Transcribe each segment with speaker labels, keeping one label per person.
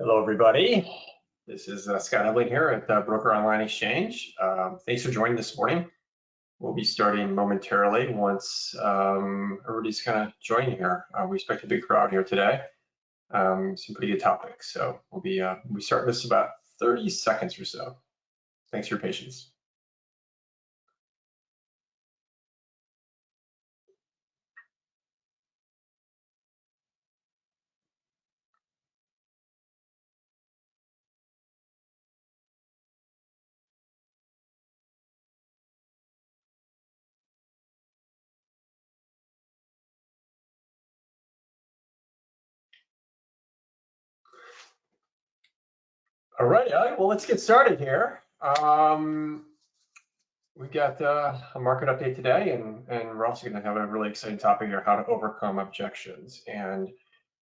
Speaker 1: Hello, everybody. This is Scott Eblin here at Broker Online Exchange. Thanks for joining this morning. We'll be starting momentarily once everybody's kind of joining here. We expect a big crowd here today. Some pretty good topics. So we'll start this about 30 seconds or so. Thanks for your patience. All right, well, let's get started here. We've got a market update today, and we're also going to have a really exciting topic here, how to overcome objections. And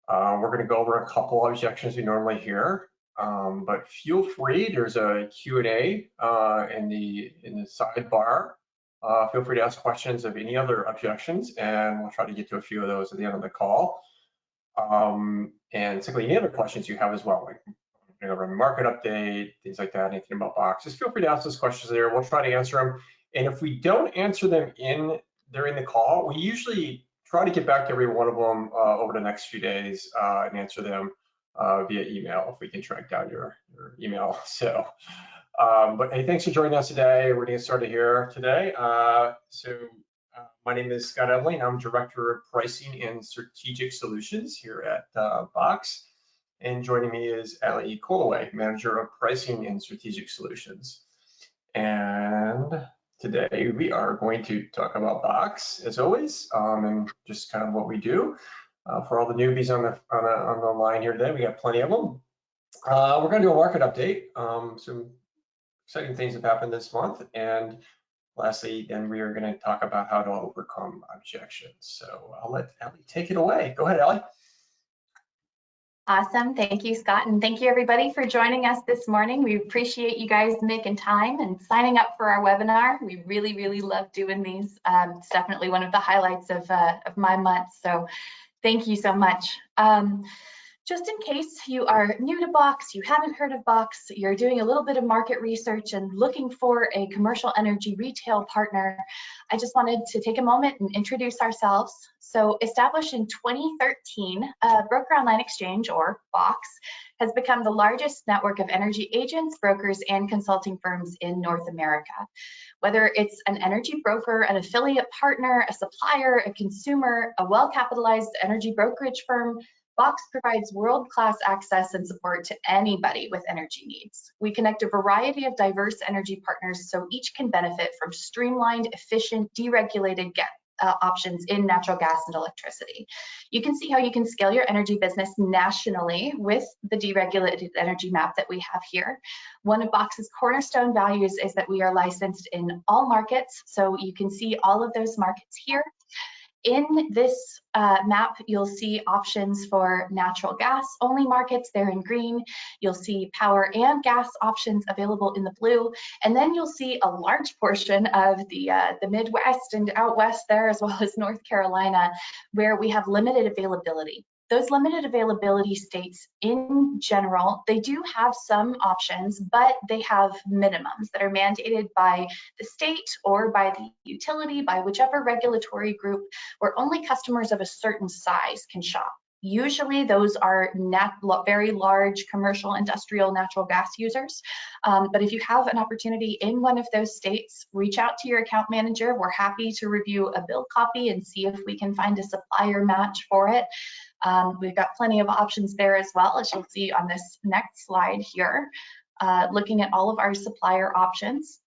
Speaker 1: we're going to go over a couple objections we normally hear, but feel free. There's a Q&A in the sidebar. Feel free to ask questions of any other objections, and we'll try to get to a few of those at the end of the call. And simply any other questions you have as well, like over a market update, things like that, anything about boxes, feel free to ask those questions there. We'll try to answer them. And if we don't answer them during the call, we usually try to get back to every one of them over the next few days and answer them via email if we can track down your email. So, but hey, thanks for joining us today. We're gonna get started here today. My name is Scott Eblin. I'm Director of Pricing and Strategic Solutions here at Box. And joining me is Ali Colaway, Manager of Pricing and Strategic Solutions. And today we are going to talk about Box, as always, and just kind of what we do. For all the newbies on the line here today, we got plenty of them. We're going to do a market update. Some exciting things have happened this month, and lastly, then we are going to talk about how to overcome objections. So I'll let Ali take it away. Go ahead, Ali.
Speaker 2: Awesome. Thank you, Scott. And thank you, everybody, for joining us this morning. We appreciate you guys making time and signing up for our webinar. We really, really love doing these. It's definitely one of the highlights of my month. So thank you so much. Just in case you are new to Box, you haven't heard of Box, you're doing a little bit of market research and looking for a commercial energy retail partner, I just wanted to take a moment and introduce ourselves. So established in 2013, Broker Online Exchange, or Box, has become the largest network of energy agents, brokers, and consulting firms in North America. Whether it's an energy broker, an affiliate partner, a supplier, a consumer, a well-capitalized energy brokerage firm, Box provides world-class access and support to anybody with energy needs. We connect a variety of diverse energy partners so each can benefit from streamlined, efficient, deregulated options in natural gas and electricity. You can see how you can scale your energy business nationally with the deregulated energy map that we have here. One of Box's cornerstone values is that we are licensed in all markets, so you can see all of those markets here. In this map, you'll see options for natural gas only markets, they're in green. You'll see power and gas options available in the blue. And then you'll see a large portion of the Midwest and out west there, as well as North Carolina, where we have limited availability. Those limited availability states in general, they do have some options, but they have minimums that are mandated by the state or by the utility, by whichever regulatory group, where only customers of a certain size can shop. Usually those are very large commercial industrial natural gas users. But if you have an opportunity in one of those states, reach out to your account manager. We're happy to review a bill copy and see if we can find a supplier match for it. We've got plenty of options there as well, as you'll see on this next slide here, looking at all of our supplier options.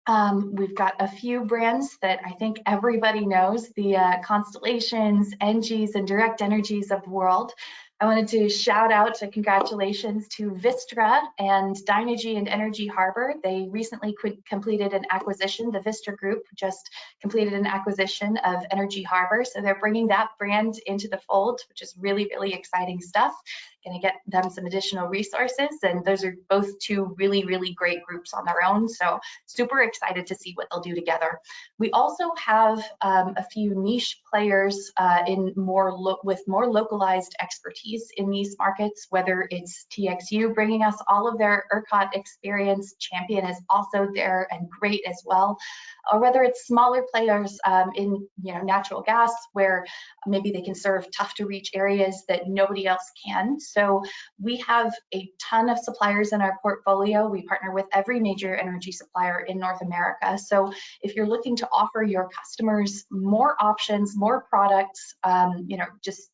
Speaker 2: We've got a few brands that I think everybody knows, the Constellations, Engies, and Direct Energies of the world. I wanted to shout out to congratulations to Vistra and Dynegy and Energy Harbor. They recently completed an acquisition. The Vistra Group just completed an acquisition of Energy Harbor. So they're bringing that brand into the fold, which is really, really exciting stuff. going to get them some additional resources, and those are both two really, really great groups on their own. So super excited to see what they'll do together. We also have a few niche players with more localized expertise in these markets, whether it's TXU bringing us all of their ERCOT experience, Champion is also there and great as well, or whether it's smaller players in natural gas, where maybe they can serve tough to reach areas that nobody else can. So we have a ton of suppliers in our portfolio. We partner with every major energy supplier in North America. So if you're looking to offer your customers more options, more products, just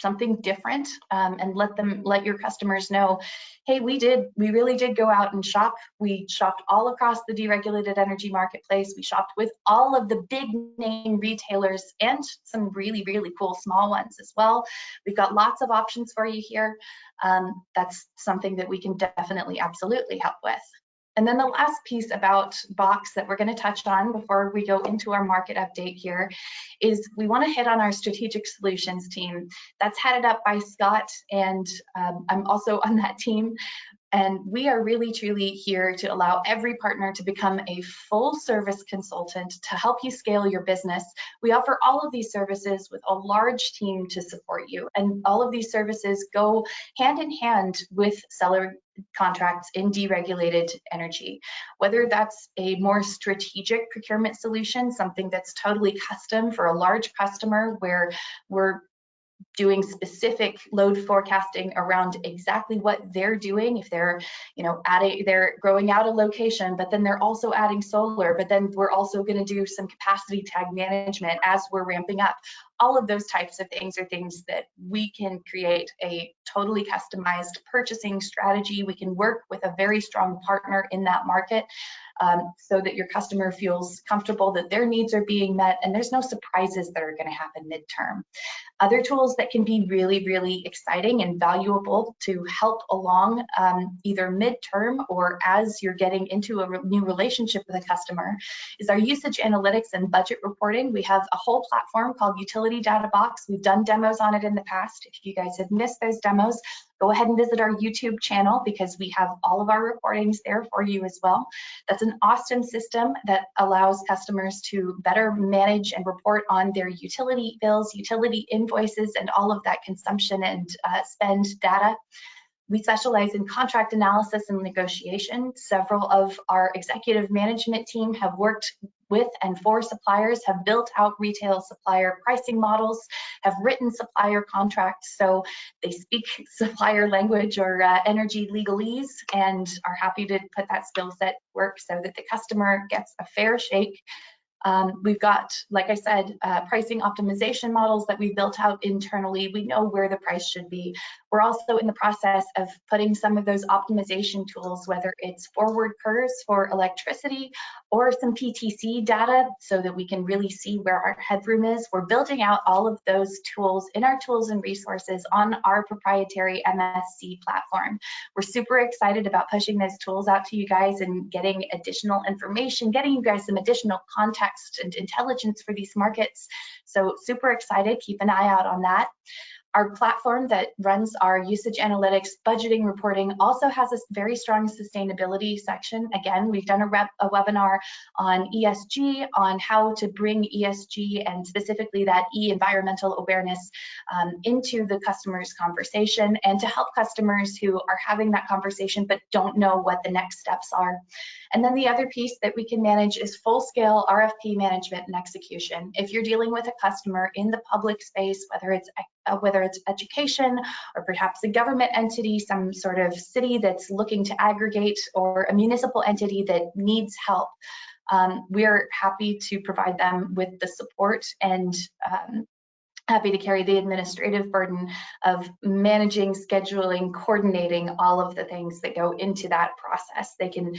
Speaker 2: something different, and let your customers know, hey, we really did go out and shop. We shopped all across the deregulated energy marketplace. We shopped with all of the big name retailers and some really, really cool small ones as well. We've got lots of options for you here. That's something that we can definitely, absolutely help with. And then the last piece about Box that we're going to touch on before we go into our market update here is we want to hit on our strategic solutions team. That's headed up by Scott, and I'm also on that team. And we are really, truly here to allow every partner to become a full service consultant to help you scale your business. We offer all of these services with a large team to support you. And all of these services go hand in hand with seller contracts in deregulated energy. Whether that's a more strategic procurement solution, something that's totally custom for a large customer where we're doing specific load forecasting around exactly what they're doing. If they're, they're growing out a location, but then they're also adding solar, but then we're also going to do some capacity tag management as we're ramping up. All of those types of things are things that we can create a totally customized purchasing strategy. We can work with a very strong partner in that market, so that your customer feels comfortable that their needs are being met and there's no surprises that are going to happen midterm. Other tools that can be really, really exciting and valuable to help along either midterm or as you're getting into a new relationship with a customer is our usage analytics and budget reporting. We have a whole platform called Utility Data Box. We've done demos on it in the past. If you guys have missed those demos, go ahead and visit our YouTube channel because we have all of our recordings there for you as well. That's an awesome system that allows customers to better manage and report on their utility bills, utility invoices, and all of that consumption and spend data. We specialize in contract analysis and negotiation. Several of our executive management team have worked with and for suppliers, have built out retail supplier pricing models, have written supplier contracts, so they speak supplier language or energy legalese, and are happy to put that skill set to work so that the customer gets a fair shake. We've got, like I said, pricing optimization models that we built out internally. We know where the price should be. We're also in the process of putting some of those optimization tools, whether it's forward curves for electricity or some PTC data, so that we can really see where our headroom is. We're building out all of those tools in our tools and resources on our proprietary MSC platform. We're super excited about pushing those tools out to you guys and getting additional information, getting you guys some additional context and intelligence for these markets. So super excited, keep an eye out on that. Our platform that runs our usage analytics, budgeting, reporting also has a very strong sustainability section. Again, we've done a webinar on ESG, on how to bring ESG and specifically that environmental awareness into the customer's conversation, and to help customers who are having that conversation but don't know what the next steps are. And then the other piece that we can manage is full-scale RFP management and execution. If you're dealing with a customer in the public space, whether it's education or perhaps a government entity, some sort of city that's looking to aggregate, or a municipal entity that needs help, we're happy to provide them with the support and happy to carry the administrative burden of managing, scheduling, coordinating all of the things that go into that process. They can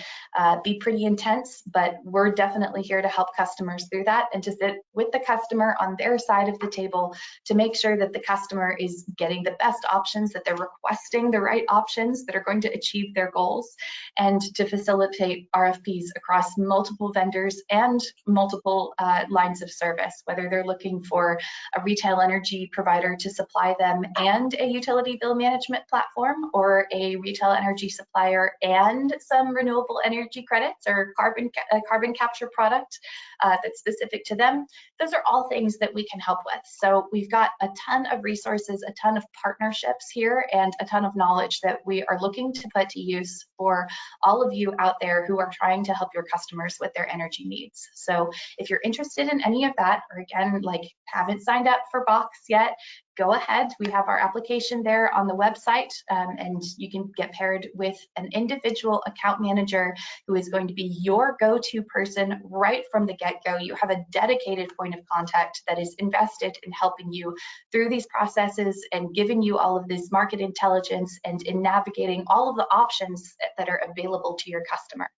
Speaker 2: be pretty intense, but we're definitely here to help customers through that and to sit with the customer on their side of the table to make sure that the customer is getting the best options, that they're requesting the right options that are going to achieve their goals, and to facilitate RFPs across multiple vendors and multiple lines of service, whether they're looking for a retail retail energy provider to supply them and a utility bill management platform, or a retail energy supplier and some renewable energy credits or carbon capture product that's specific to them. Those are all things that we can help with. So we've got a ton of resources, a ton of partnerships here, and a ton of knowledge that we are looking to put to use for all of you out there who are trying to help your customers with their energy needs. So if you're interested in any of that, or again, like haven't signed up for Box yet, go ahead. We have our application there on the website, and you can get paired with an individual account manager who is going to be your go-to person right from the get-go. You have a dedicated point of contact that is invested in helping you through these processes and giving you all of this market intelligence and in navigating all of the options that are available to your customer.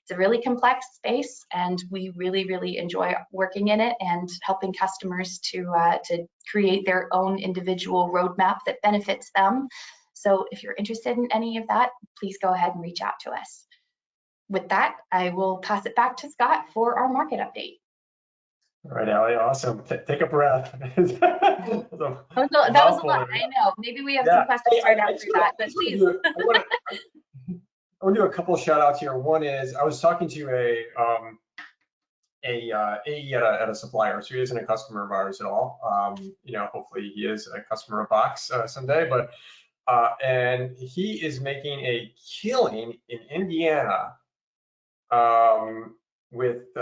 Speaker 2: It's a really complex space, and we really, really enjoy working in it and helping customers to create their own individual roadmap that benefits them. So if you're interested in any of that, please go ahead and reach out to us. With that, I will pass it back to Scott for our market update.
Speaker 1: All right, Allie, awesome. Take a breath.
Speaker 2: Oh, no, that was a lot. I know. Maybe we have some questions right after that, but please.
Speaker 1: I want to do a couple of shout outs here. One is I was talking to a AE at a supplier, so he isn't a customer of ours at all. You know, hopefully he is a customer of Box someday, but and he is making a killing in Indiana with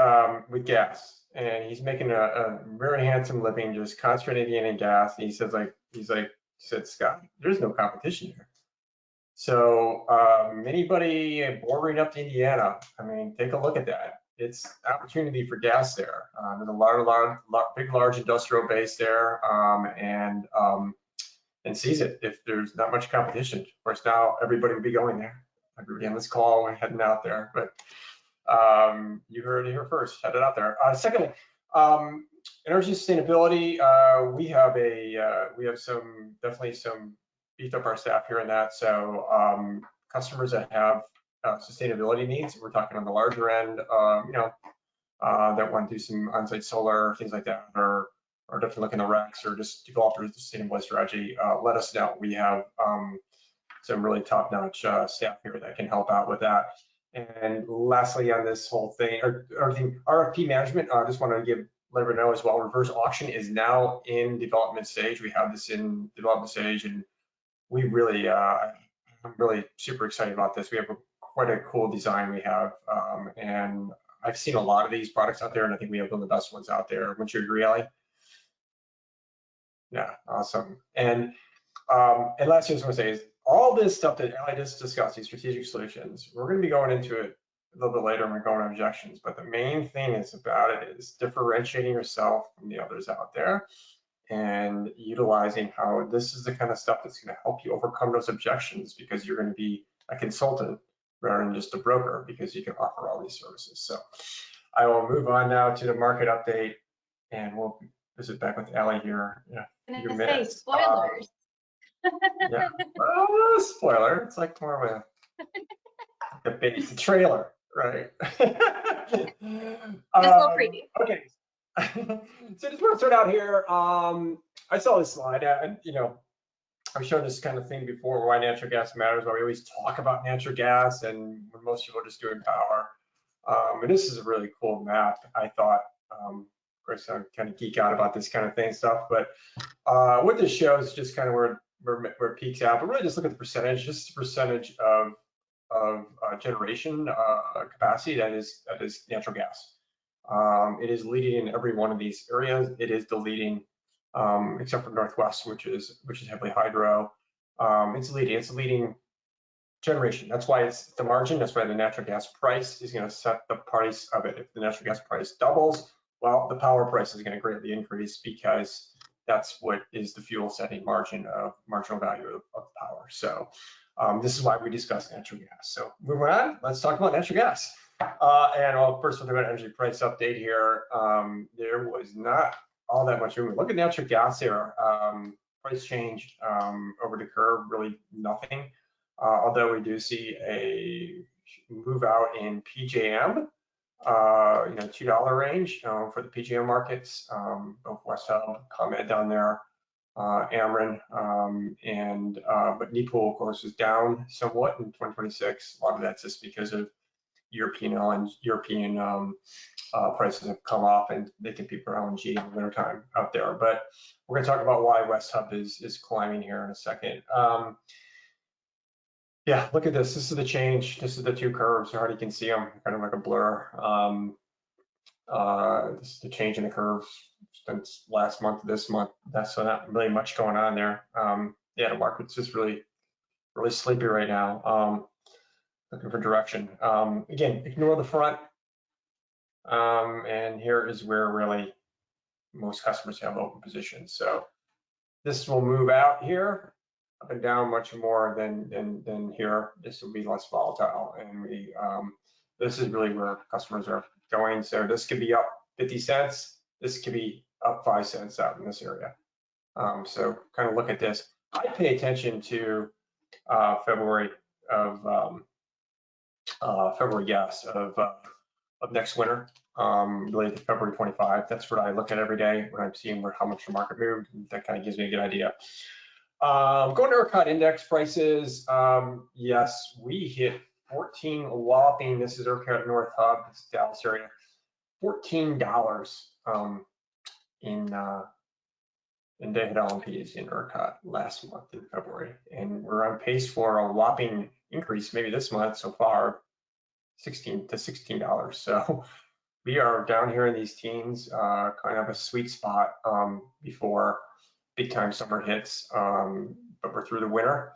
Speaker 1: gas, and he's making a very handsome living just concentrating in gas. And he said, Scott, there's no competition here. So anybody bordering up to Indiana, I mean, take a look at that. It's opportunity for gas there. There's a big, large industrial base there, and seize it if there's not much competition. Of course, now everybody would be going there. Everybody on this call and heading out there, but you heard it here first. Headed out there. Secondly, energy sustainability. We have definitely some beefed up our staff here in that. So customers that have sustainability needs, we're talking on the larger end, you know, that want to do some on-site solar, things like that, or definitely looking at racks or just develop a sustainable strategy, let us know. We have some really top-notch staff here that can help out with that. And lastly, on this whole thing, RFP management, I just want to let everyone know as well, reverse auction is now in development stage. We have this in development stage, and we really, I'm really super excited about this. We have quite a cool design we have, and I've seen a lot of these products out there, and I think we have one of the best ones out there. Wouldn't you agree, Ellie? Yeah, awesome. And last thing I was going to say is all this stuff that Ellie just discussed, these strategic solutions, we're going to be going into it a little bit later when we're going to objections. But the main thing about it is differentiating yourself from the others out there and utilizing how this is the kind of stuff that's going to help you overcome those objections, because you're going to be a consultant rather than just a broker, because you can offer all these services. So I will move on now to the market update, and we'll visit back with Allie here. Yeah,
Speaker 2: I'm gonna say spoilers.
Speaker 1: Yeah, well, spoiler. It's like more of a base, a trailer, right?
Speaker 2: Just a little preview.
Speaker 1: Okay. So just want to start out here. I saw this slide, and you know, I've shown this kind of thing before, why natural gas matters, why we always talk about natural gas, and when most people are just doing power. And this is a really cool map, I thought. Of course, I kind of geek out about this kind of thing stuff, but what this shows is just kind of where it peaks out. But really, just look at the percentage, just the percentage of generation capacity that is natural gas. It is leading in every one of these areas. It is the leading, except for Northwest, which is heavily hydro. It's leading generation. That's why it's the margin. That's why the natural gas price is going to set the price of it. If the natural gas price doubles, well, the power price is going to greatly increase, because that's what is the fuel setting margin of marginal value of power. So this is why we discuss natural gas. So moving on, let's talk about natural gas. And well, first we'll talk about energy price update here. There was not all that much movement. Look at natural gas here. Price changed over the curve, really nothing. Although we do see a move out in PJM. $2 range for the PGM markets, both West Hub, ComEd down there, Ameren, but NEPOL, of course, is down somewhat in 2026. A lot of that's just because of European prices have come off and they compete for LNG in the wintertime out there. But we're going to talk about why West Hub is climbing here in a second. Yeah, look at this. This is the change. This is the two curves. You already can see them, kind of like a blur. This is the change in the curves since last month to this month. That's not really much going on there. Yeah, the market's just really sleepy right now. Looking for direction. Again, ignore the front. And here is where really most customers have open positions. So this will move out here, up and down much more than here. This will be less volatile, and this is really where customers are going. So this could be up 50 cents. This could be up 5 cents out in this area. So kind of look at this. I pay attention to February gas of next winter, related to February 25. That's what I look at every day when I'm seeing how much the market moved. That kind of gives me a good idea. Going to ERCOT index prices, yes, we hit 14 whopping. This is ERCOT North Hub, this is Dallas area, $14 in day-ahead LMPs in ERCOT last month in February, and we're on pace for a whopping increase maybe this month so far, $16. So we are down here in these teens, kind of a sweet spot before big time summer hits, but we're through the winter.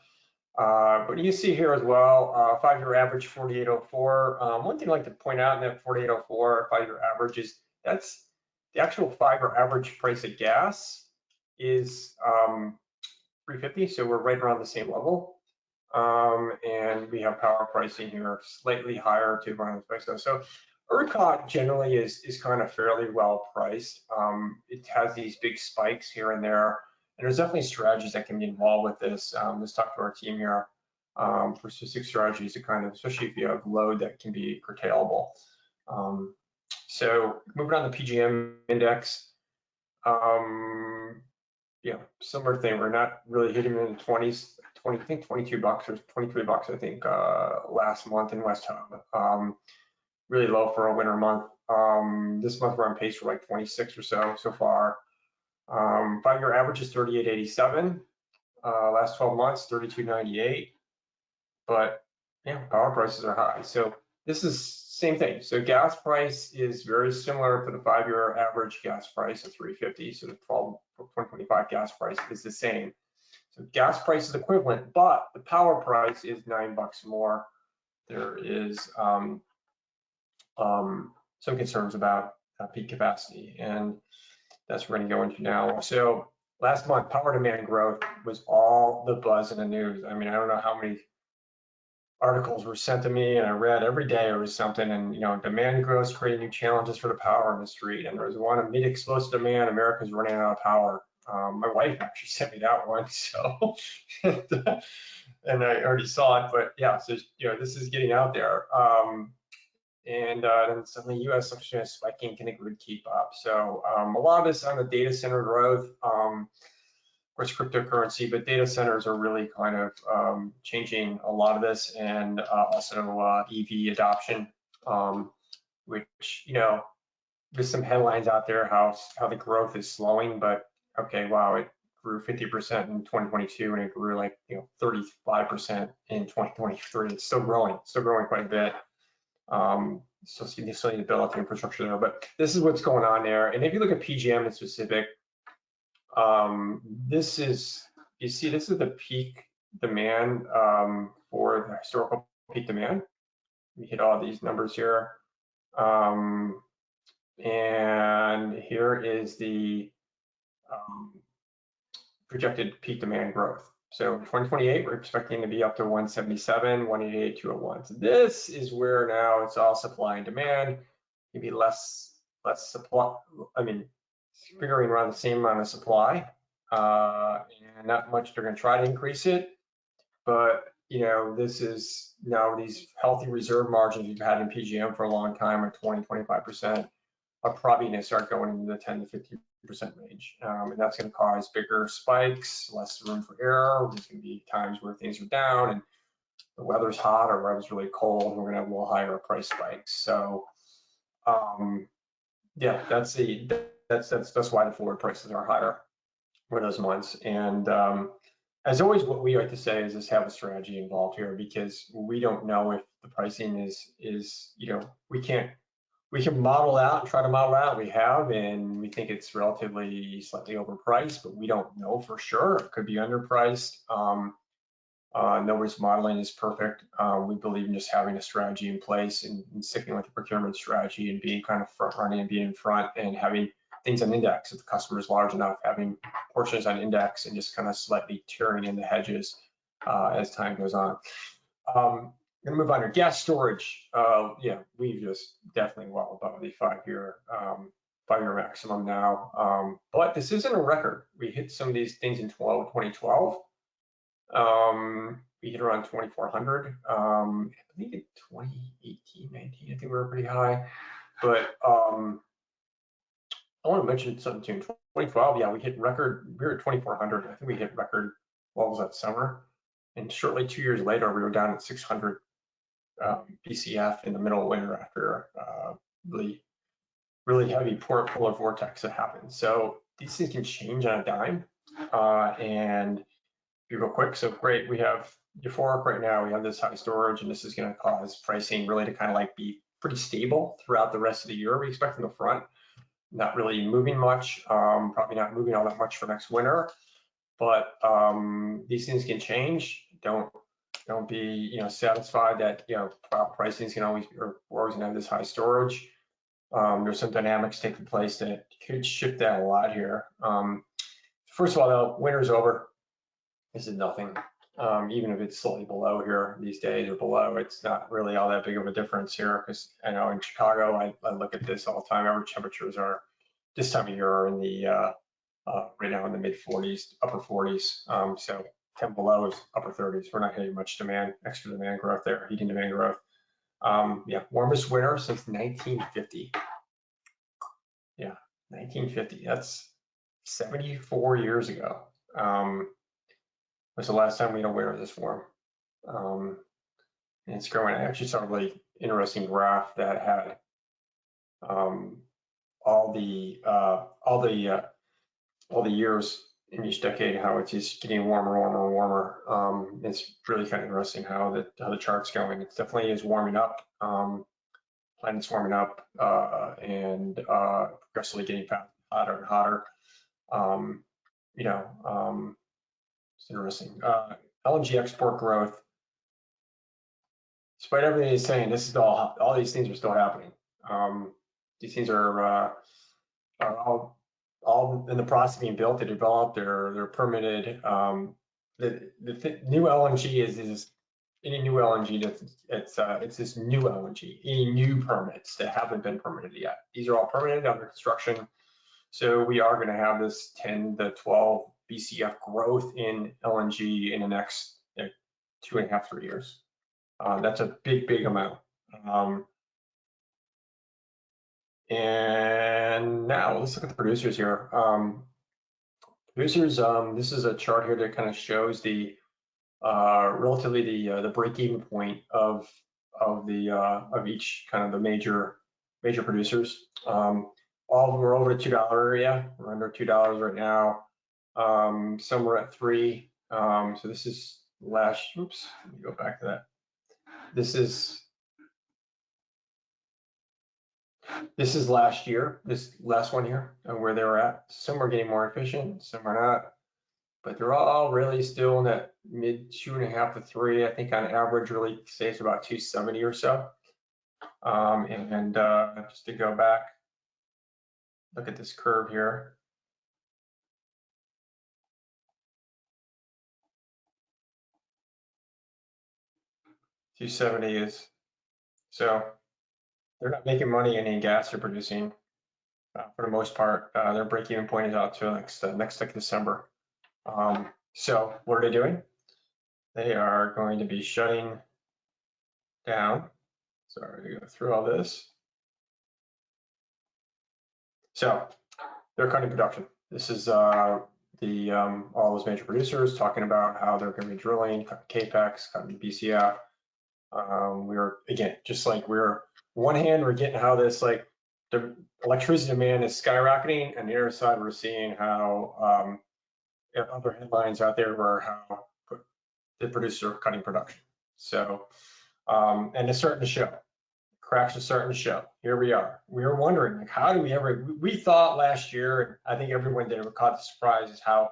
Speaker 1: But you see here as well, 5-year average 4804. One thing I'd like to point out in that 4804 5-year average is that's the actual 5-year average price of gas is $3.50, so we're right around the same level. And we have power pricing here slightly higher to run prices. So ERCOT generally is kind of fairly well priced. It has these big spikes here and there, and there's definitely strategies that can be involved with this. Let's talk to our team here for specific strategies to kind of, especially if you have load that can be curtailable. So moving on to PGM index. Yeah, similar thing. We're not really hitting in the 20s. I think $22 or $23, I think, last month in West Hub. Really low for a winter month. This month we're on pace for like 26 or so far. 5-year average is 38.87. Last 12 months, 32.98. But yeah, power prices are high. So this is same thing. So gas price is very similar to the 5-year average gas price of $3.50. So the 2025 gas price is the same. So gas price is equivalent, but the power price is $9 more. There is some concerns about peak capacity, and that's what we're going to go into now. So last month, power demand growth was all the buzz in the news. I mean, I don't know how many articles were sent to me, and I read every day there was something, and demand growth is creating new challenges for the power industry. And there was one, amid explosive demand, America's running out of power. My wife actually sent me that one, so and I already saw it, but yeah, so this is getting out there. And then suddenly U.S. inflation is spiking, can it keep up? So a lot of this on the data center growth, of course, cryptocurrency, but data centers are really kind of changing a lot of this, and also EV adoption, which, there's some headlines out there how the growth is slowing, but okay, wow, it grew 50% in 2022, and it grew like 35% in 2023. It's still growing quite a bit. So you still need to build up the infrastructure there, but this is what's going on there. And if you look at PGM in specific, this is the peak demand for the historical peak demand. We hit all these numbers here, and here is the projected peak demand growth. So in 2028, we're expecting to be up to 177, 188, 201. So this is where now it's all supply and demand, maybe less supply. I mean, figuring around the same amount of supply, and not much. They're going to try to increase it, but you know, this is now these healthy reserve margins we've had in PGM for a long time at 20, 25% are probably going to start going into the 10 to 15% range. And that's going to cause bigger spikes, less room for error. There's going to be times where things are down and the weather's hot or the weather's really cold. We're going to have a little higher price spikes. So, yeah, that's why the forward prices are higher for those months. And as always, what we like to say is just have a strategy involved here, because we don't know if the pricing is you know, we can model out and try to model out. We have, and we think it's relatively slightly overpriced, but we don't know for sure. It could be underpriced. Nobody's modeling is perfect. We believe in just having a strategy in place and sticking with the procurement strategy and being kind of front running and being in front and having things on index if the customer is large enough, having portions on index and just kind of slightly tearing in the hedges as time goes on. I'm gonna move on to gas storage. Yeah, we've just definitely well above the five-year maximum now. But this isn't a record. We hit some of these things in 2012. We hit around 2,400. I think in 2018, 19, I think we were pretty high. But I want to mention something too. In 2012, yeah, we hit record. We were at 2,400. I think we hit record levels that summer. And shortly 2 years later, we were down at 600 BCF in the middle of winter after really heavy polar vortex that happened. So these things can change on a dime. And if you go quick, so great, we have euphoric right now. We have this high storage, and this is going to cause pricing really to kind of like be pretty stable throughout the rest of the year. We expect in the front, not really moving much, probably not moving all that much for next winter. But these things can change. Don't be satisfied that pricing can always, or we're always gonna have this high storage. There's some dynamics taking place that could shift that a lot here. First of all, though, winter's over. This is nothing. Even if it's slightly below here these days or below, it's not really all that big of a difference here, because I know in Chicago, I look at this all the time. Average temperatures are this time of year are in the right now in the mid 40s, upper 40s. So 10 below is upper 30s. We're not getting much extra demand growth there, heating demand growth. Yeah, warmest winter since 1950. Yeah, 1950. That's 74 years ago. Was the last time we had a winter this warm. And it's growing. I actually saw a really interesting graph that had all the years in each decade, how it's just getting warmer, warmer, and warmer. It's really kind of interesting how the chart's going. It definitely is warming up. Planet's warming up and progressively getting hotter and hotter. It's interesting. LNG export growth. Despite everything he's saying, this is all these things are still happening. These things are all in the process of being built. They're developed. They're permitted. The new LNG is any new LNG it's this new LNG. Any new permits that haven't been permitted yet. These are all permitted, under construction. So we are going to have this 10 to 12 BCF growth in LNG in the next 2.5, 3 years. That's a big amount. And now let's look at the producers here. Producers, this is a chart here that kind of shows the relatively the break-even point of each kind of the major producers. All of them are over the $2 area. We're under $2 right now. Some are at $3. So this is last. Oops, let me go back to that. This is last year. This last one here, where they were at. Some are getting more efficient, some are not. But they're all really still in that mid 2.5 to 3. I think on average, really stays about 270 or so. And just to go back, look at this curve here. $270 is, so they're not making money any gas they're producing for the most part. Their break-even point is out to next December. So what are they doing? they are going to be shutting down. Sorry to go through all this. So they're cutting production. This is all those major producers talking about how they're going to be drilling, cutting capex, cutting BCF. We're again, just like one hand, we're getting how this like the electricity demand is skyrocketing, and the other side, we're seeing how other headlines out there where how the producers are cutting production. So, and it's starting to show. Cracks are starting to show. Here we are. We were wondering, like, how do we ever? We thought last year, I think everyone did. Were caught the surprise is how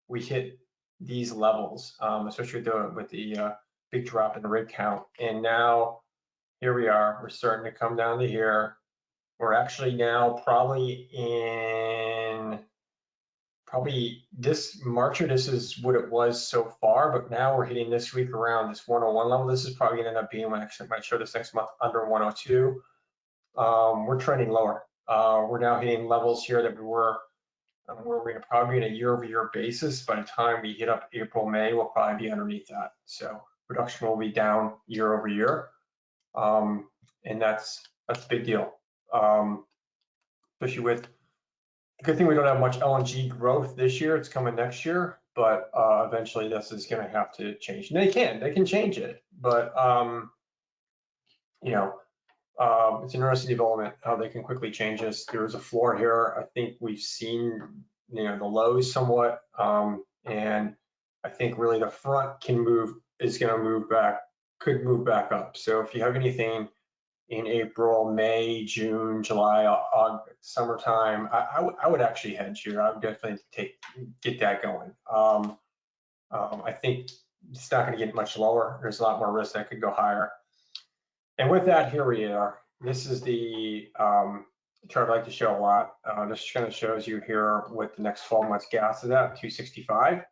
Speaker 1: we hit these levels, especially with the big drop in the rig count. And now here we are. We're starting to come down to here. We're actually now probably this March, or this is what it was so far, but now we're hitting this week around this 101 level. This is probably gonna end up being when I might show this next month under 102. We're trending lower. We're now hitting levels here that we're gonna probably be on a year-over-year basis. By the time we hit up April, May, we'll probably be underneath that. So production will be down year-over-year. And that's a big deal. Especially with good thing we don't have much LNG growth this year. It's coming next year, but eventually this is going to have to change. And they can change it, but it's an interesting development how they can quickly change this. There is a floor here. I think we've seen the lows somewhat, and I think really the front could move back up. So if you have anything in April, May, June, July, August, summertime, I would actually hedge here. I would definitely get that going. I think it's not going to get much lower. There's a lot more risk that could go higher. And with that, here we are. This is the chart I like to show a lot. This kind of shows you here what the next 12 months gas is at, 265.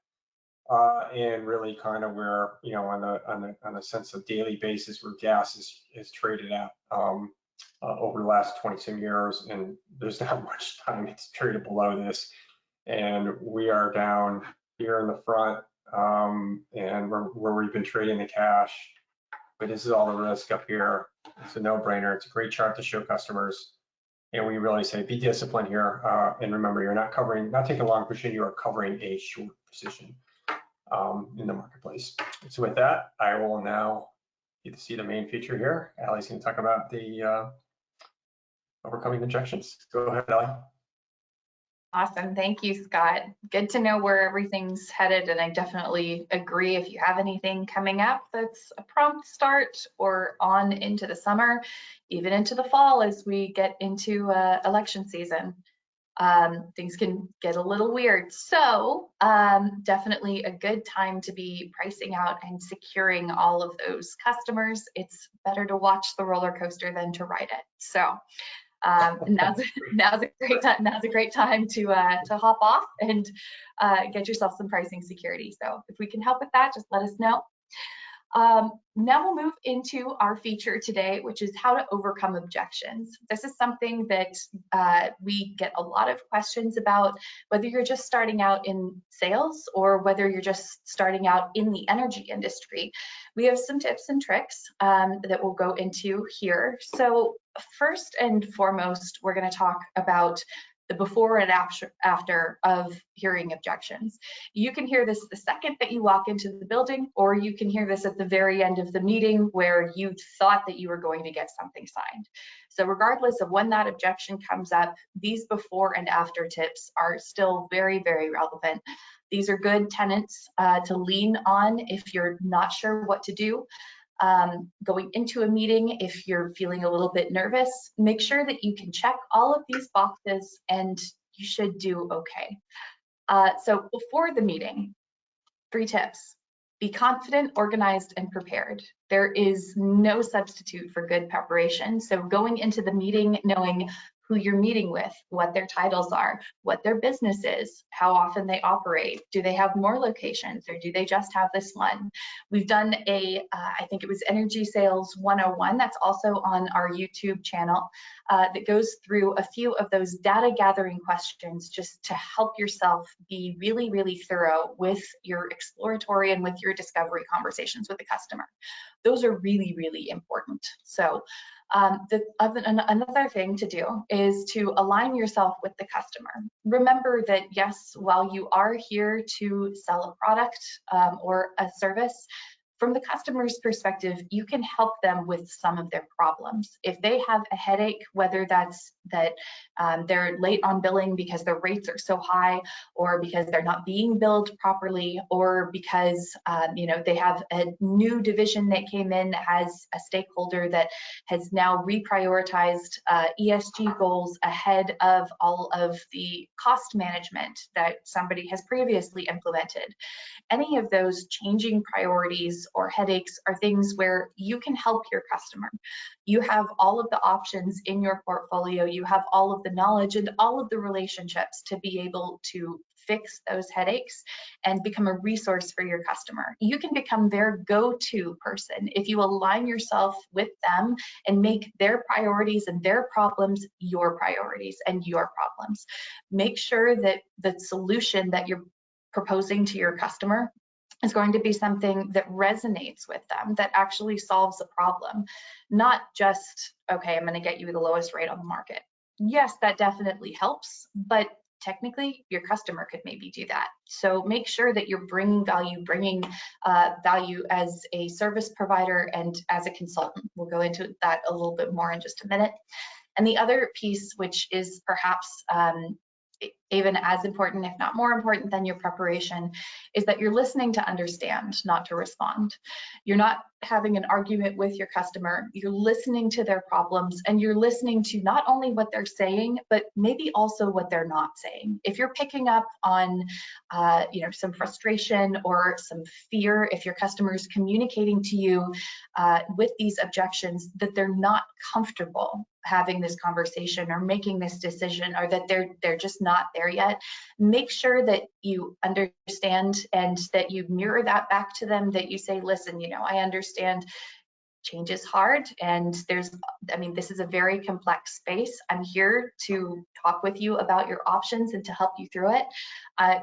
Speaker 1: And really kind of where, on a sense of daily basis where gas is traded at over the last 20-some years, and there's not much time it's traded below this. And we are down here in the front, and where we've been trading the cash. But this is all the risk up here. It's a no-brainer. It's a great chart to show customers. And we really say, be disciplined here. And remember, you're not taking a long position, you are covering a short position in the marketplace. So with that, I will now get to see the main feature here. Allie's going to talk about the overcoming objections. Go ahead, Allie.
Speaker 2: Awesome. Thank you, Scott. Good to know where everything's headed. And I definitely agree. If you have anything coming up that's a prompt start or on into the summer, even into the fall as we get into election season, things can get a little weird. So definitely a good time to be pricing out and securing all of those customers. It's better to watch the roller coaster than to ride it. So now's a great time to hop off and get yourself some pricing security. So if we can help with that, just let us know. Now we'll move into our feature today, which is how to overcome objections. This is something that we get a lot of questions about, whether you're just starting out in sales or whether you're just starting out in the energy industry. We have some tips and tricks that we'll go into here. So first and foremost, we're going to talk about the before and after of hearing objections. You can hear this the second that you walk into the building, or you can hear this at the very end of the meeting where you thought that you were going to get something signed. So regardless of when that objection comes up, these before and after tips are still very, very relevant. These are good tenets to lean on if you're not sure what to do. Going into a meeting, if you're feeling a little bit nervous, make sure that you can check all of these boxes and you should do okay. So before the meeting, 3 tips. Be confident, organized, and prepared. There is no substitute for good preparation. So going into the meeting knowing who you're meeting with, what their titles are, what their business is, how often they operate, do they have more locations or do they just have this one? We've done I think it was Energy Sales 101, that's also on our YouTube channel, that goes through a few of those data gathering questions just to help yourself be really, really thorough with your exploratory and with your discovery conversations with the customer. Those are really, really important. So another thing to do is to align yourself with the customer. Remember that, yes, while you are here to sell a product or a service, from the customer's perspective, you can help them with some of their problems. If they have a headache, whether that's that they're late on billing because their rates are so high, or because they're not being billed properly, or because they have a new division that came in that has a stakeholder that has now reprioritized ESG goals ahead of all of the cost management that somebody has previously implemented. Any of those changing priorities or headaches are things where you can help your customer. You have all of the options in your portfolio, you have all of the knowledge and all of the relationships to be able to fix those headaches and become a resource for your customer. You can become their go-to person if you align yourself with them and make their priorities and their problems your priorities and your problems. Make sure that the solution that you're proposing to your customer is going to be something that resonates with them, that actually solves a problem, not just, okay, I'm going to get you the lowest rate on the market. Yes, that definitely helps, but technically your customer could maybe do that. So make sure that you're bringing value as a service provider and as a consultant. We'll go into that a little bit more in just a minute. And the other piece, which is perhaps even as important, if not more important than your preparation, is that you're listening to understand, not to respond. You're not having an argument with your customer, you're listening to their problems, and you're listening to not only what they're saying, but maybe also what they're not saying. If you're picking up on some frustration or some fear, if your customer is communicating to you with these objections that they're not comfortable having this conversation or making this decision, or that they're just not there yet, make sure that you understand and that you mirror that back to them, that you say, listen, I understand change is hard, and this is a very complex space. I'm here to talk with you about your options and to help you through it.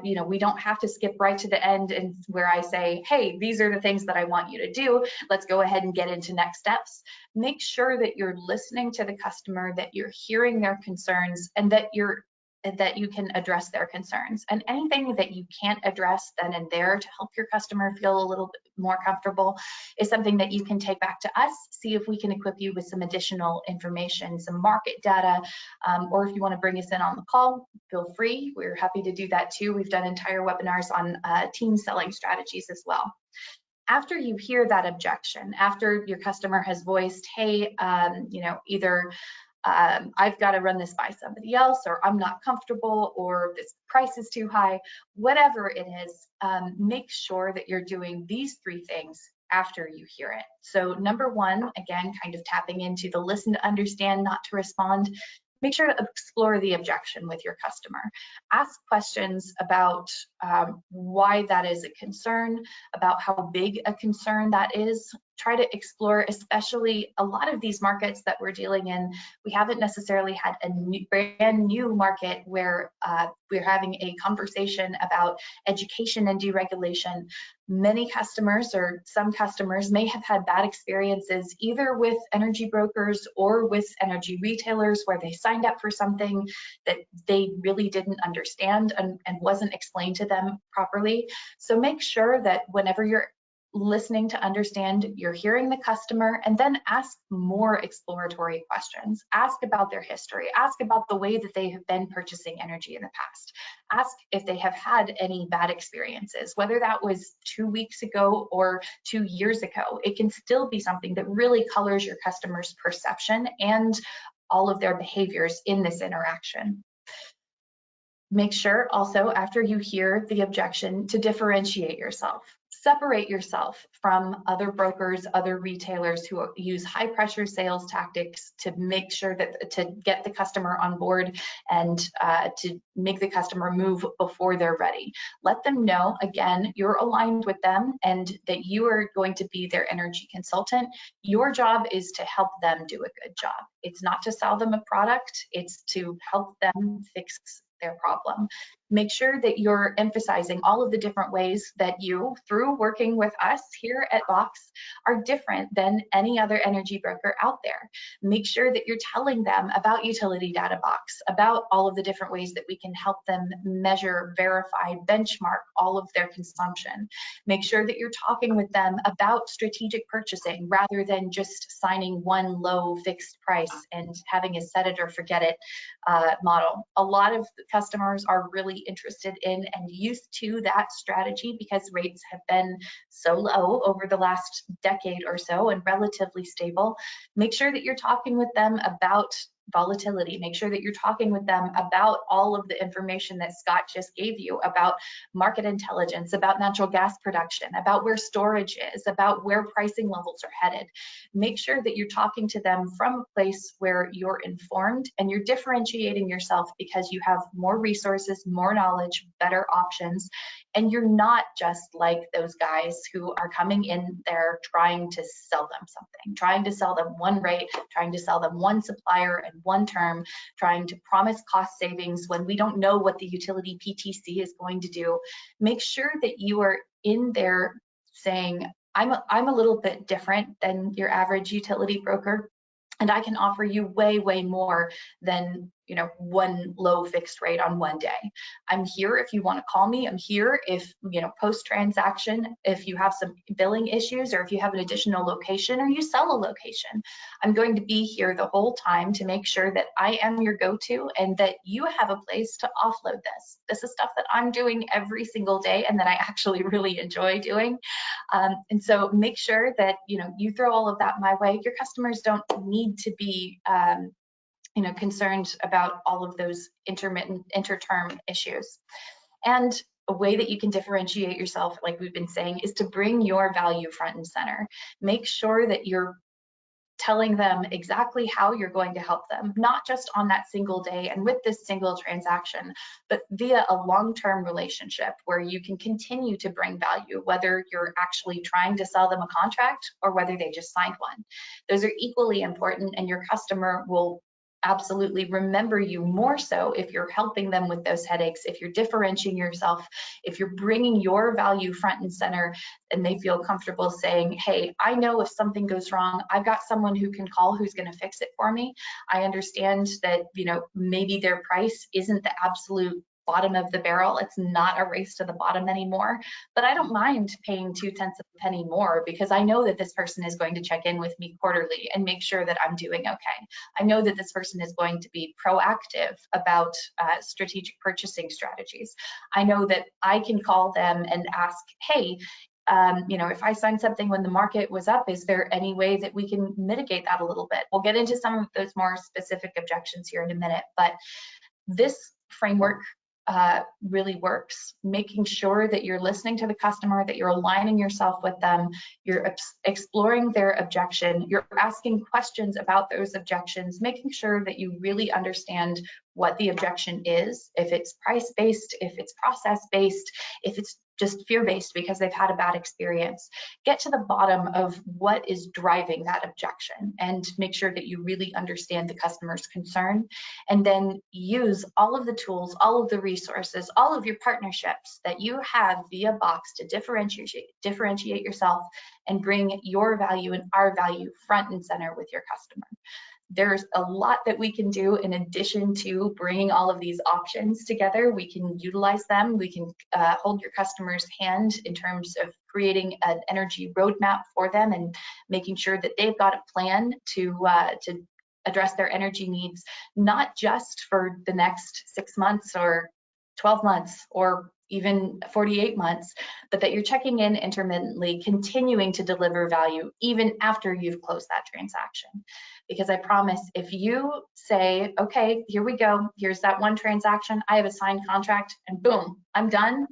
Speaker 2: We don't have to skip right to the end and where I say, hey, these are the things that I want you to do. Let's go ahead and get into next steps. Make sure that you're listening to the customer, that you're hearing their concerns, and that you can address their concerns. And anything that you can't address then and there to help your customer feel a little bit more comfortable is something that you can take back to us, see if we can equip you with some additional information, some market data, or if you want to bring us in on the call, feel free. We're happy to do that too. We've done entire webinars on team selling strategies as well. After you hear that objection, after your customer has voiced, hey, either I've got to run this by somebody else, or I'm not comfortable, or this price is too high, whatever it is, make sure that you're doing these three things after you hear it. So number one, again, kind of tapping into the listen to understand, not to respond. Make sure to explore the objection with your customer. Ask questions about why that is a concern, about how big a concern that is. Try to explore, especially a lot of these markets that we're dealing in, we haven't necessarily had a brand new market where we're having a conversation about education and deregulation. Many customers, or some customers, may have had bad experiences either with energy brokers or with energy retailers where they signed up for something that they really didn't understand and wasn't explained to them properly. So make sure that whenever you're listening to understand, you're hearing the customer, and then ask more exploratory questions. Ask about their history. Ask about the way that they have been purchasing energy in the past. Ask if they have had any bad experiences, whether that was 2 weeks ago or 2 years ago. It can still be something that really colors your customer's perception and all of their behaviors in this interaction. Make sure also, after you hear the objection, to differentiate yourself. Separate yourself from other brokers, other retailers who use high pressure sales tactics to make sure that to get the customer on board and to make the customer move before they're ready. Let them know, again, you're aligned with them and that you are going to be their energy consultant. Your job is to help them do a good job. It's not to sell them a product, it's to help them fix their problem. Make sure that you're emphasizing all of the different ways that you, through working with us here at Box, are different than any other energy broker out there. Make sure that you're telling them about Utility Data Box, about all of the different ways that we can help them measure, verify, benchmark all of their consumption. Make sure that you're talking with them about strategic purchasing rather than just signing one low fixed price and having a set it or forget it model. A lot of customers are really interested in and used to that strategy because rates have been so low over the last decade or so and relatively stable. Make sure that you're talking with them about volatility. Make sure that you're talking with them about all of the information that Scott just gave you about market intelligence, about natural gas production, about where storage is, about where pricing levels are headed. Make sure that you're talking to them from a place where you're informed and you're differentiating yourself because you have more resources, more knowledge, better options, and you're not just like those guys who are coming in there trying to sell them something, trying to sell them one rate, trying to sell them one supplier and one term, trying to promise cost savings when we don't know what the utility PTC is going to do. Make sure that you are in there saying, I'm a little bit different than your average utility broker, and I can offer you way, way more than one low fixed rate on one day. I'm here if you want to call me. I'm here if, post transaction, if you have some billing issues or if you have an additional location or you sell a location. I'm going to be here the whole time to make sure that I am your go-to and that you have a place to offload this. This is stuff that I'm doing every single day and that I actually really enjoy doing. And so make sure that, you throw all of that my way. Your customers don't need to be concerned about all of those interterm issues. And a way that you can differentiate yourself, like we've been saying, is to bring your value front and center. Make sure that you're telling them exactly how you're going to help them, not just on that single day and with this single transaction, but via a long-term relationship where you can continue to bring value, whether you're actually trying to sell them a contract or whether they just signed one. Those are equally important, and your customer will absolutely remember you more so if you're helping them with those headaches, if you're differentiating yourself, if you're bringing your value front and center, and they feel comfortable saying, hey, I know if something goes wrong, I've got someone who can call who's going to fix it for me. I understand that, maybe their price isn't the absolute bottom of the barrel. It's not a race to the bottom anymore, but I don't mind paying 0.2 of a penny more because I know that this person is going to check in with me quarterly and make sure that I'm doing okay. I know that this person is going to be proactive about strategic purchasing strategies. I know that I can call them and ask, hey, if I signed something when the market was up, is there any way that we can mitigate that a little bit? We'll get into some of those more specific objections here in a minute, but this framework really works, making sure that you're listening to the customer, that you're aligning yourself with them, you're exploring their objection, you're asking questions about those objections, making sure that you really understand what the objection is, if it's price-based, if it's process-based, if it's just fear-based because they've had a bad experience. Get to the bottom of what is driving that objection and make sure that you really understand the customer's concern, and then use all of the tools, all of the resources, all of your partnerships that you have via Box to differentiate yourself and bring your value and our value front and center with your customer. There's a lot that we can do in addition to bringing all of these options together. We can utilize them. We can hold your customer's hand in terms of creating an energy roadmap for them and making sure that they've got a plan to address their energy needs, not just for the next 6 months or 12 months or even 48 months, but that you're checking in intermittently, continuing to deliver value even after you've closed that transaction. Because I promise, if you say, okay, here we go, here's that one transaction, I have a signed contract, and boom, I'm done,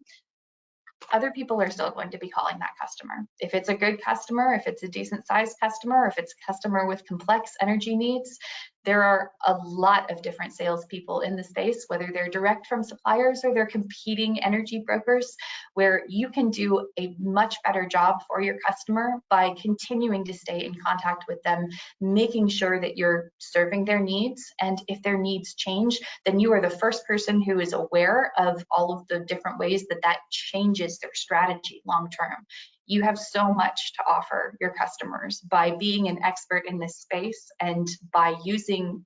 Speaker 2: other people are still going to be calling that customer. If it's a good customer, if it's a decent sized customer, if it's a customer with complex energy needs, there are a lot of different salespeople in the space, whether they're direct from suppliers or they're competing energy brokers, where you can do a much better job for your customer by continuing to stay in contact with them, making sure that you're serving their needs. And if their needs change, then you are the first person who is aware of all of the different ways that that changes their strategy long term. You have so much to offer your customers by being an expert in this space and by using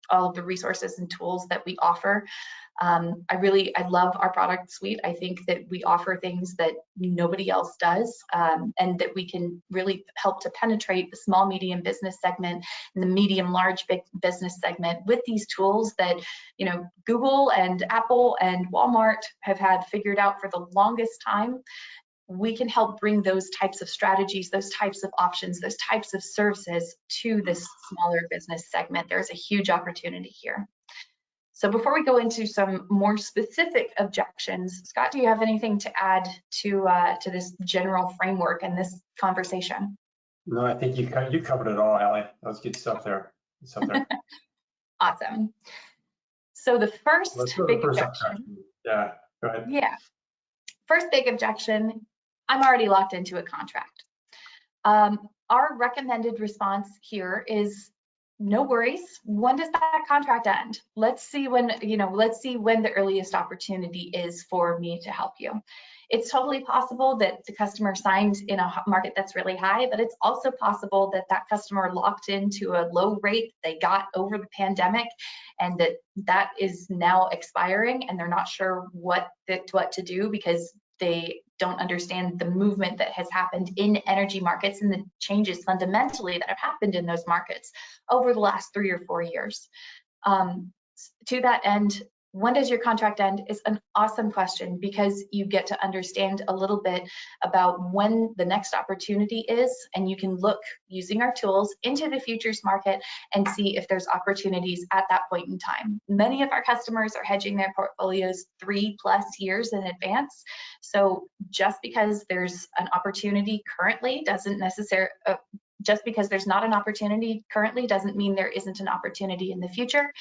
Speaker 2: all of the resources and tools that we offer. I love our product suite. I think that we offer things that nobody else does, and that we can really help to penetrate the small, medium business segment and the medium, large, big business segment with these tools that, you know, Google and Apple and Walmart have had figured out for the longest time. We can help bring those types of strategies, those types of options, those types of services to this smaller business segment. There's a huge opportunity here. So before we go into some more specific objections, Scott, do you have anything to add to this general framework and this conversation?
Speaker 1: No, I think you covered it all, Allie. That was good stuff there.
Speaker 2: Awesome. So the first big
Speaker 1: objection. Yeah, go ahead.
Speaker 2: Yeah. First big objection, I'm already locked into a contract. Our recommended response here is no worries. When does that contract end? Let's see when the earliest opportunity is for me to help you. It's totally possible that the customer signed in a market that's really high, but it's also possible that that customer locked into a low rate they got over the pandemic, and that is now expiring, and they're not sure what to do because they don't understand the movement that has happened in energy markets and the changes fundamentally that have happened in those markets over the last 3 or 4 years. To that end, when does your contract end is an awesome question, because you get to understand a little bit about when the next opportunity is, and you can look using our tools into the futures market and see if there's opportunities at that point in time. Many of our customers are hedging their portfolios 3+ years in advance. So just because there's an opportunity currently doesn't necessarily just because there's not an opportunity currently doesn't mean there isn't an opportunity in the future.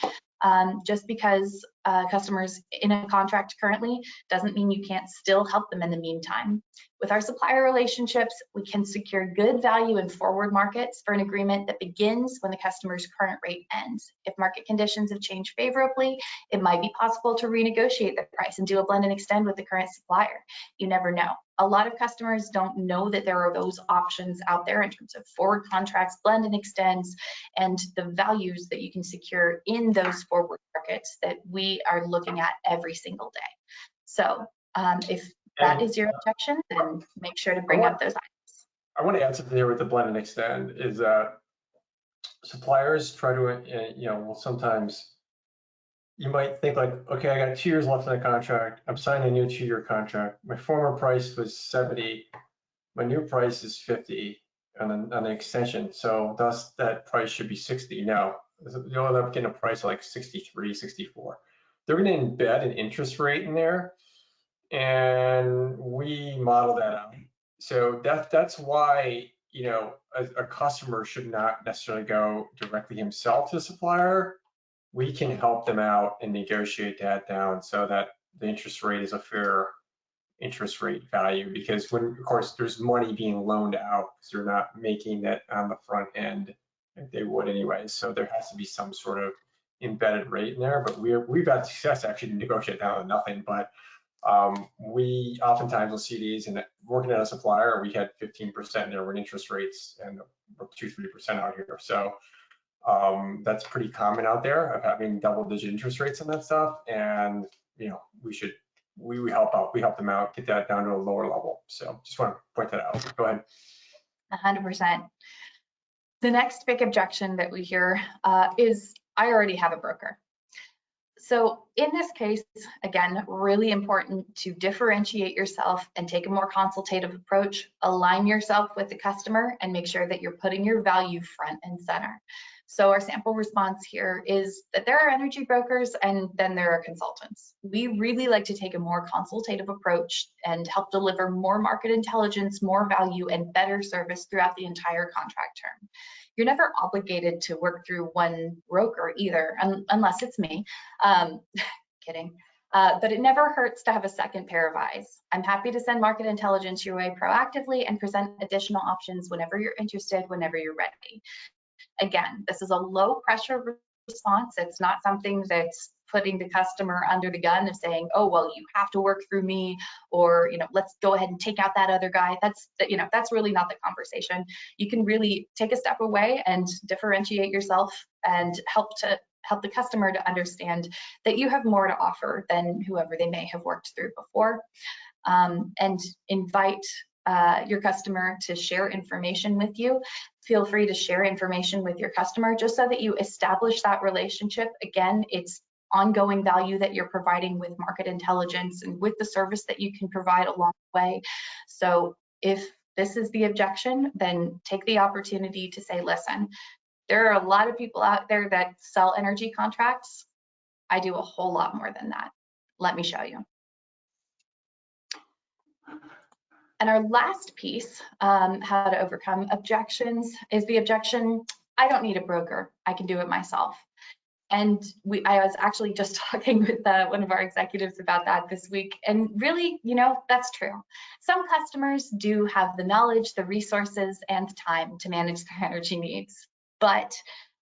Speaker 2: Just because customers in a contract currently doesn't mean you can't still help them in the meantime. With our supplier relationships, we can secure good value in forward markets for an agreement that begins when the customer's current rate ends. If market conditions have changed favorably, it might be possible to renegotiate the price and do a blend and extend with the current supplier. You never know. A lot of customers don't know that there are those options out there in terms of forward contracts, blend and extends, and the values that you can secure in those forward markets that we are looking at every single day. So if that is your objection, then make sure to bring up those items.
Speaker 1: I want to add something here with the blend and extend is that suppliers try to, well, sometimes you might think like, okay, I got 2 years left in the contract. I'm signing a new 2-year contract. My former price was 70. My new price is 50 on the extension. So thus that price should be 60. No, you'll end up getting a price like 63, 64. They're going to embed an interest rate in there, and we model that out. So that's why, a customer should not necessarily go directly himself to the supplier. We can help them out and negotiate that down so that the interest rate is a fair interest rate value, because when, of course, there's money being loaned out, because they're not making that on the front end like they would anyway. So there has to be some sort of embedded rate in there, but we've had success actually to negotiate down to nothing. But we oftentimes will see these, and working at a supplier, we had 15% there were interest rates, and 2-3% out here. So that's pretty common out there of having double-digit interest rates on that stuff, and we help them out, get that down to a lower level. So just want to point that out. Go ahead.
Speaker 2: 100%. The next big objection that we hear is, I already have a broker. So in this case, again, really important to differentiate yourself and take a more consultative approach, align yourself with the customer, and make sure that you're putting your value front and center. So our sample response here is that there are energy brokers and then there are consultants. We really like to take a more consultative approach and help deliver more market intelligence, more value, and better service throughout the entire contract term. You're never obligated to work through one broker either, unless it's me. Kidding. But it never hurts to have a second pair of eyes. I'm happy to send market intelligence your way proactively and present additional options whenever you're interested, whenever you're ready. Again, this is a low pressure response. It's not something that's putting the customer under the gun of saying, oh, well, you have to work through me, or, let's go ahead and take out that other guy. That's really not the conversation. You can really take a step away and differentiate yourself and help the customer to understand that you have more to offer than whoever they may have worked through before, and invite your customer to share information with you. Feel free to share information with your customer just so that you establish that relationship. Again, it's ongoing value that you're providing with market intelligence and with the service that you can provide along the way. So if this is the objection, then take the opportunity to say, listen, there are a lot of people out there that sell energy contracts. I do a whole lot more than that. Let me show you. And our last piece, how to overcome objections, is the objection, I don't need a broker, I can do it myself. And I was actually just talking with one of our executives about that this week. And really, that's true. Some customers do have the knowledge, the resources, and time to manage their energy needs. But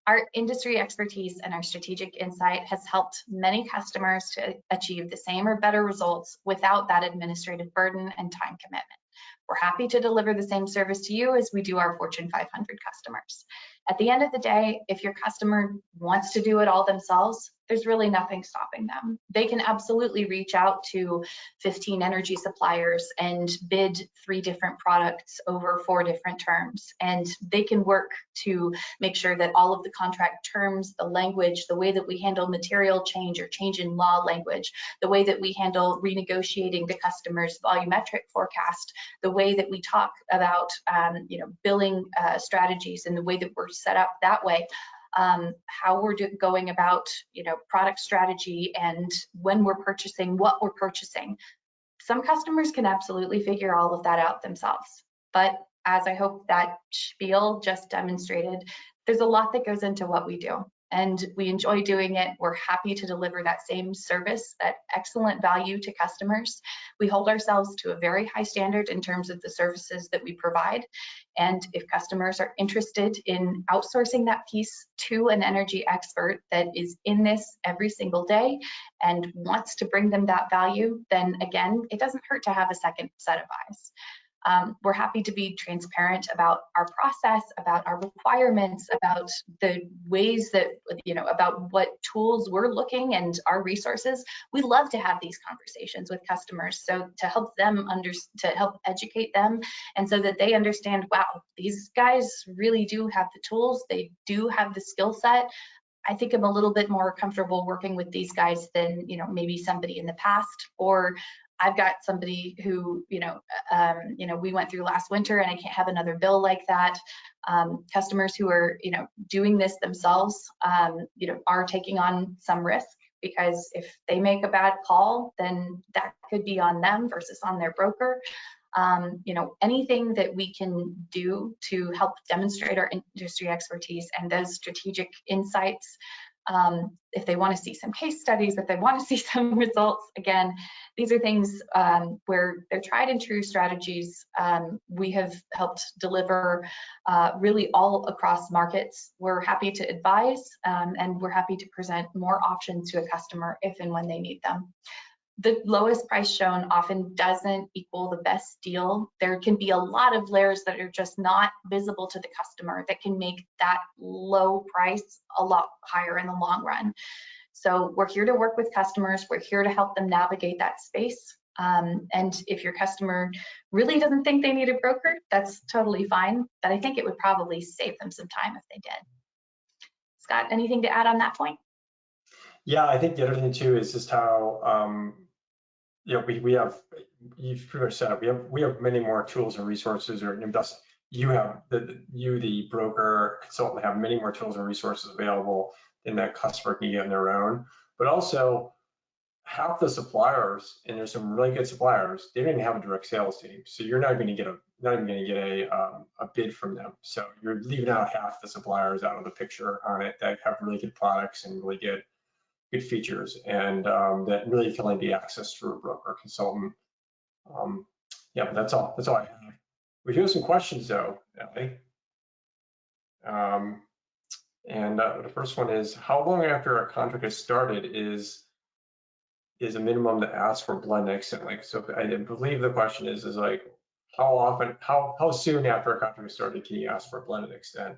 Speaker 2: our industry expertise and our strategic insight has helped many customers to achieve the same or better results without that administrative burden and time commitment. We're happy to deliver the same service to you as we do our Fortune 500 customers. At the end of the day, if your customer wants to do it all themselves, there's really nothing stopping them. They can absolutely reach out to 15 energy suppliers and bid 3 different products over 4 different terms. And they can work to make sure that all of the contract terms, the language, the way that we handle material change or change in law language, the way that we handle renegotiating the customer's volumetric forecast, the way that we talk about billing strategies and the way that we're set up that way, how we're going about product strategy and when we're purchasing, what we're purchasing. Some customers can absolutely figure all of that out themselves, but as I hope that spiel just demonstrated, there's a lot that goes into what we do. And we enjoy doing it. We're happy to deliver that same service, that excellent value to customers. We hold ourselves to a very high standard in terms of the services that we provide. And if customers are interested in outsourcing that piece to an energy expert that is in this every single day and wants to bring them that value, then again, it doesn't hurt to have a second set of eyes. We're happy to be transparent about our process, about our requirements, about the ways that, about what tools we're looking and our resources. We love to have these conversations with customers, so to help them to help educate them, and so that they understand, wow, these guys really do have the tools, they do have the skill set. I think I'm a little bit more comfortable working with these guys than, maybe somebody in the past, or I've got somebody who, we went through last winter and I can't have another bill like that. Customers who are, doing this themselves, are taking on some risk, because if they make a bad call, then that could be on them versus on their broker. Anything that we can do to help demonstrate our industry expertise and those strategic insights. If they want to see some case studies, if they want to see some results, again, these are things where they're tried and true strategies. We have helped deliver really all across markets. We're happy to advise, and we're happy to present more options to a customer if and when they need them. The lowest price shown often doesn't equal the best deal. There can be a lot of layers that are just not visible to the customer that can make that low price a lot higher in the long run. So we're here to work with customers. We're here to help them navigate that space. And if your customer really doesn't think they need a broker, that's totally fine. But I think it would probably save them some time if they did. Scott, anything to add on that point?
Speaker 1: Yeah, I think the other thing too is just how we have, you've pretty much said it, we have many more tools and resources, or the broker consultant, have many more tools and resources available than that customer can get on their own. But also, half the suppliers, and there's some really good suppliers, they don't even have a direct sales team. So you're not going to get a bid from them. So you're leaving out half the suppliers out of the picture on it that have really good products and really good features, and that really can only be accessed through a broker or consultant. Yeah, but that's all I have. We do have some questions though, Ellie. The first one is, how long after a contract is started is a minimum to ask for blend and extend? Like, so I believe the question is like, how soon after a contract is started can you ask for a blend and extend?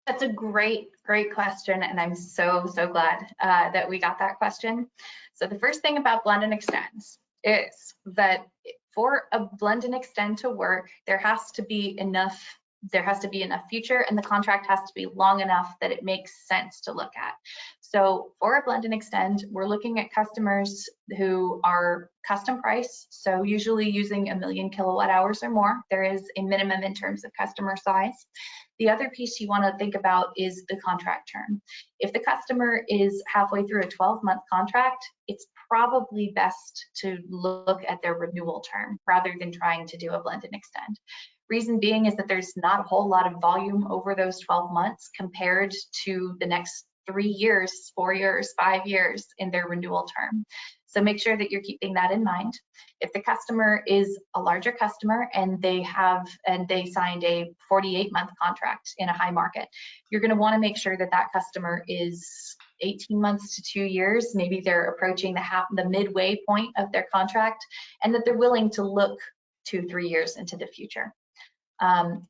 Speaker 2: That's a great question, and I'm so glad that we got that question. So the first thing about blend and extends is that for a blend and extend to work, there has to be enough future, and the contract has to be long enough that it makes sense to look at. So for a blend and extend, we're looking at customers who are custom price, so usually using 1 million kilowatt hours or more. There is a minimum in terms of customer size. The other piece you want to think about is the contract term. If the customer is halfway through a 12-month contract, it's probably best to look at their renewal term rather than trying to do a blend and extend. Reason being is that there's not a whole lot of volume over those 12 months compared to the next 3 years, 4 years, 5 years in their renewal term. So make sure that you're keeping that in mind. If the customer is a larger customer and they signed a 48-month contract in a high market, you're going to want to make sure that that customer is 18 months to 2 years. Maybe they're approaching the midway point of their contract, and that they're willing to look 2-3 years into the future.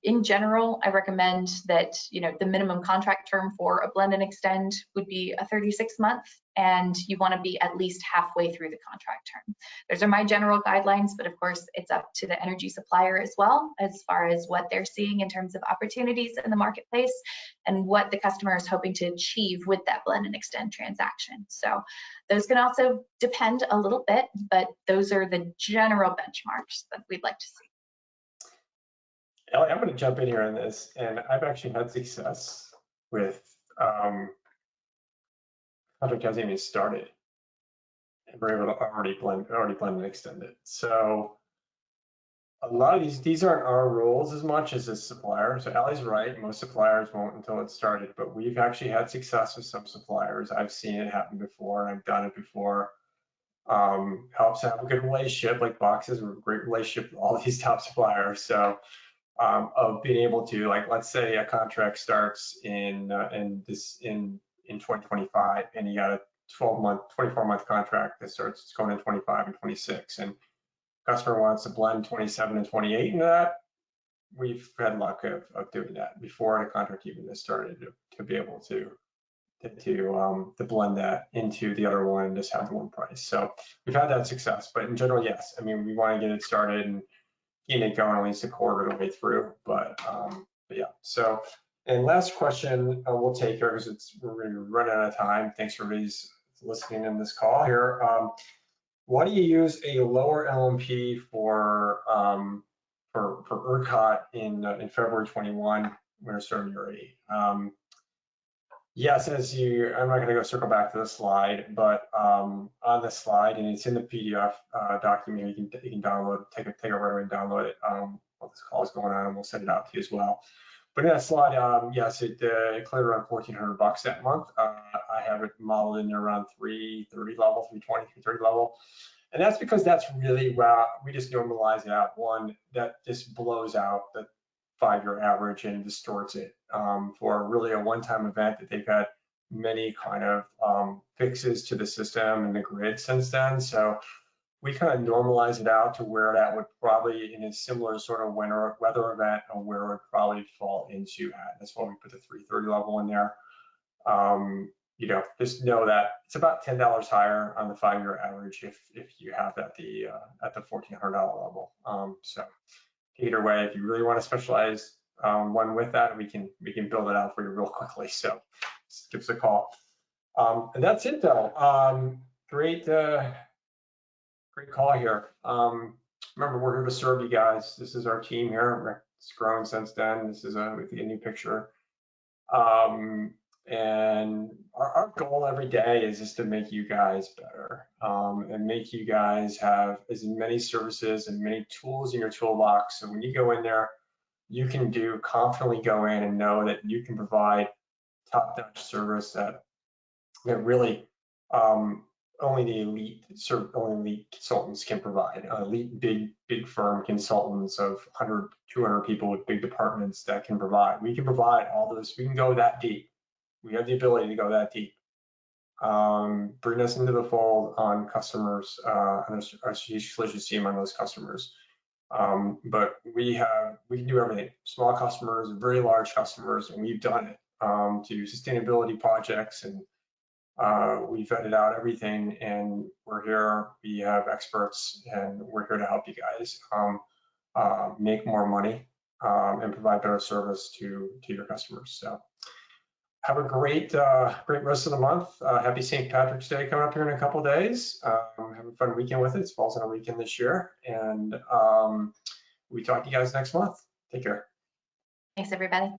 Speaker 2: In general, I recommend that the minimum contract term for a blend and extend would be a 36-month, and you want to be at least halfway through the contract term. Those are my general guidelines, but of course it's up to the energy supplier as well, as far as what they're seeing in terms of opportunities in the marketplace and what the customer is hoping to achieve with that blend and extend transaction. So those can also depend a little bit, but those are the general benchmarks that we'd like to see.
Speaker 1: Ellie, I'm going to jump in here on this, and I've actually had success with contract hasn't even started, and we're able to already blend and extend it. So a lot of these aren't our rules as much as the supplier. So Ellie's right, most suppliers won't until it's started, but we've actually had success with some suppliers. I've seen it happen before, and I've done it before. Helps to have a good relationship, like Boxes, we're a great relationship with all these top suppliers. So of being able to, like, let's say a contract starts in 2025, and you got a 24-month contract that starts going in 25 and 26, and customer wants to blend 27 and 28 into that. We've had luck of doing that before the contract even has started, to be able to blend that into the other one and just have one price. So we've had that success, but in general, yes. I mean, we want to get it started and it going at least a quarter of the way through, but yeah. So, and last question we'll take here, because we're running out of time. Thanks for everybody's listening in this call here. Why do you use a lower LMP for ERCOT in February 21 when it's starting your rate? Yes, I'm not going to go circle back to the slide, but on the slide, and it's in the PDF document, you can download, take it right away and download it while this call is going on, and we'll send it out to you as well. But in that slide, yes, it cleared around $1,400 that month. I have it modeled in there around 330 level, 320, 330 level. And that's because that's really where we just normalize it out. One, that just blows out the 5-year average and distorts it for really a one-time event that they've had many kind of fixes to the system and the grid since then. So we kind of normalize it out to where that would probably, in a similar sort of weather event, or where it would probably fall into at. That's why we put the 330 level in there. Just know that it's about $10 higher on the 5-year average if you have that at the $1,400 level. So either way, if you really want to specialize one with that, we can build it out for you real quickly. So just give us a call. And that's it though. Great call here. Remember, we're here to serve you guys. This is our team here. It's grown since then. This is a new picture. And our goal every day is just to make you guys better, and make you guys have as many services and many tools in your toolbox. So when you go in there, you can confidently go in and know that you can provide top-notch service that really only the elite consultants can provide. Elite big firm consultants of 100, 200 people with big departments that can provide. We can provide all those. We can go that deep. We have the ability to go that deep. Bring us into the fold on customers, on our strategic solutions team on those customers. But we can do everything. Small customers, very large customers, and we've done it to sustainability projects, and we vetted out everything, and we're here. We have experts, and we're here to help you guys make more money and provide better service to your customers. So have a great rest of the month. Happy St. Patrick's Day coming up here in a couple of days. Have a fun weekend with it. It falls on a weekend this year, and we talk to you guys next month. Take care.
Speaker 2: Thanks, everybody.